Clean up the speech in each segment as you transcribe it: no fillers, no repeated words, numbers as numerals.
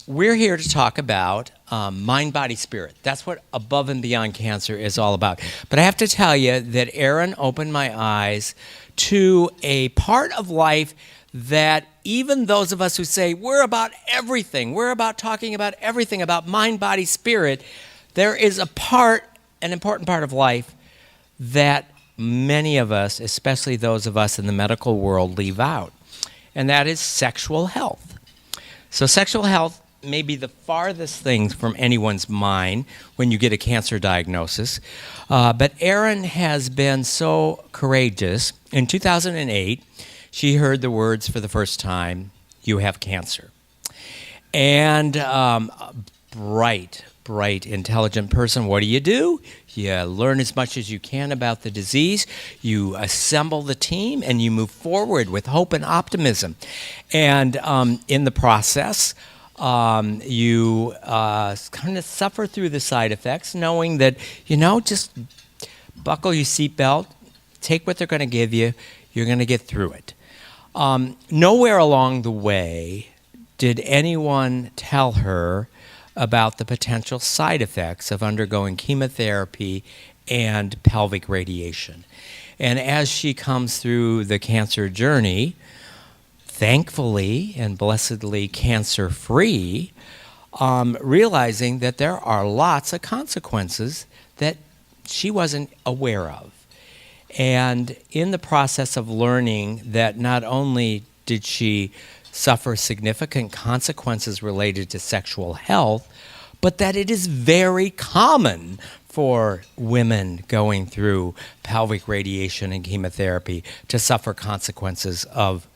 we're here to talk about mind, body, spirit. That's what Above and Beyond Cancer is all about. But I have to tell you that Erin opened my eyes to a part of life that even those of us who say we're about everything, we're about talking about everything, about mind, body, spirit, there is an important part of life that many of us, especially those of us in the medical world, leave out, and that is sexual health. So sexual health may be the farthest thing from anyone's mind when you get a cancer diagnosis, but Erin has been so courageous. In 2008, she heard the words for the first time, "You have cancer." And bright, intelligent person, what do? You learn as much as you can about the disease, you assemble the team, and you move forward with hope and optimism. And in the process, you kind of suffer through the side effects, knowing that, just buckle your seatbelt, take what they're going to give you, you're going to get through it. Nowhere along the way did anyone tell her about the potential side effects of undergoing chemotherapy and pelvic radiation. And as she comes through the cancer journey, thankfully and blessedly cancer-free, realizing that there are lots of consequences that she wasn't aware of. And in the process of learning that not only did she suffer significant consequences related to sexual health, but that it is very common for women going through pelvic radiation and chemotherapy to suffer consequences of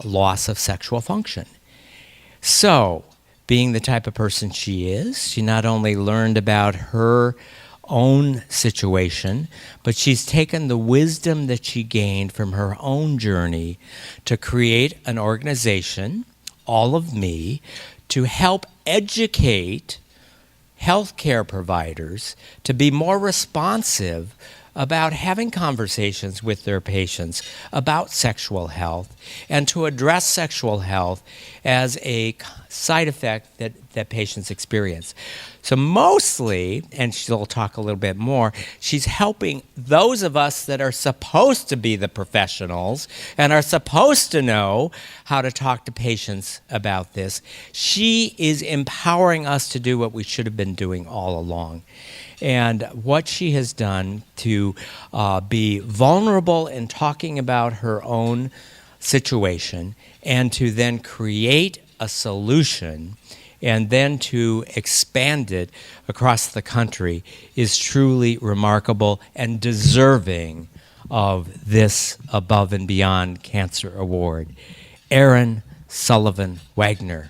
loss of sexual function. So, being the type of person she is, she not only learned about her own situation, but she's taken the wisdom that she gained from her own journey to create an organization, All of Me, to help educate healthcare providers to be more responsive about having conversations with their patients about sexual health and to address sexual health as a side effect that patients experience. So mostly, and she'll talk a little bit more, she's helping those of us that are supposed to be the professionals and are supposed to know how to talk to patients about this. She is empowering us to do what we should have been doing all along. And what she has done to be vulnerable in talking about her own situation and to then create a solution and then to expand it across the country is truly remarkable and deserving of this Above and Beyond Cancer Award. Erin Sullivan-Wagner.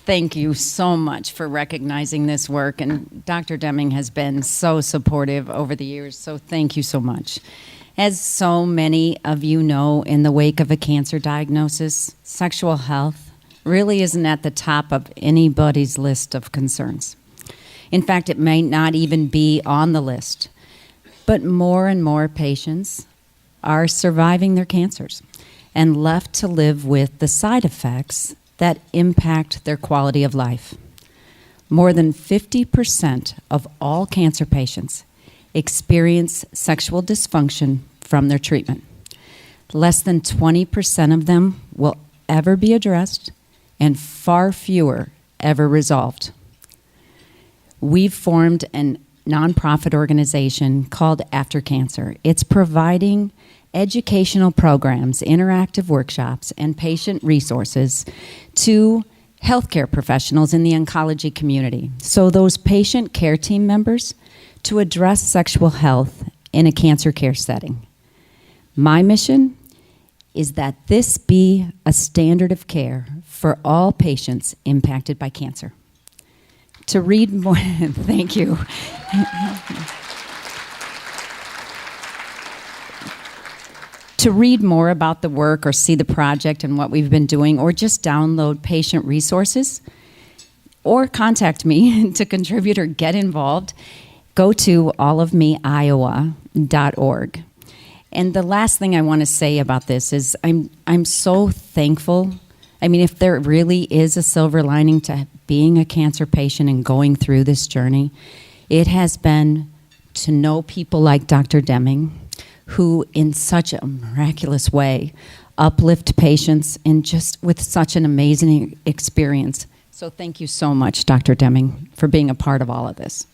Thank you so much for recognizing this work, and Dr. Deming has been so supportive over the years, so thank you so much. As so many of you know, in the wake of a cancer diagnosis, sexual health really isn't at the top of anybody's list of concerns. In fact, it may not even be on the list, but more and more patients are surviving their cancers and left to live with the side effects that impact their quality of life. More than 50% of all cancer patients experience sexual dysfunction from their treatment. Less than 20% of them will ever be addressed, and far fewer ever resolved. We've formed a nonprofit organization called After Cancer. It's providing educational programs, interactive workshops, and patient resources to healthcare professionals in the oncology community. So those patient care team members to address sexual health in a cancer care setting. My mission is that this be a standard of care for all patients impacted by cancer. To read more, thank you. To read more about the work or see the project and what we've been doing, or just download patient resources, or contact me to contribute or get involved, go to allofmeiowa.org. And the last thing I want to say about this is I'm so thankful. I mean, if there really is a silver lining to being a cancer patient and going through this journey, it has been to know people like Dr. Deming, who in such a miraculous way uplift patients and just with such an amazing experience. So thank you so much, Dr. Deming, for being a part of all of this.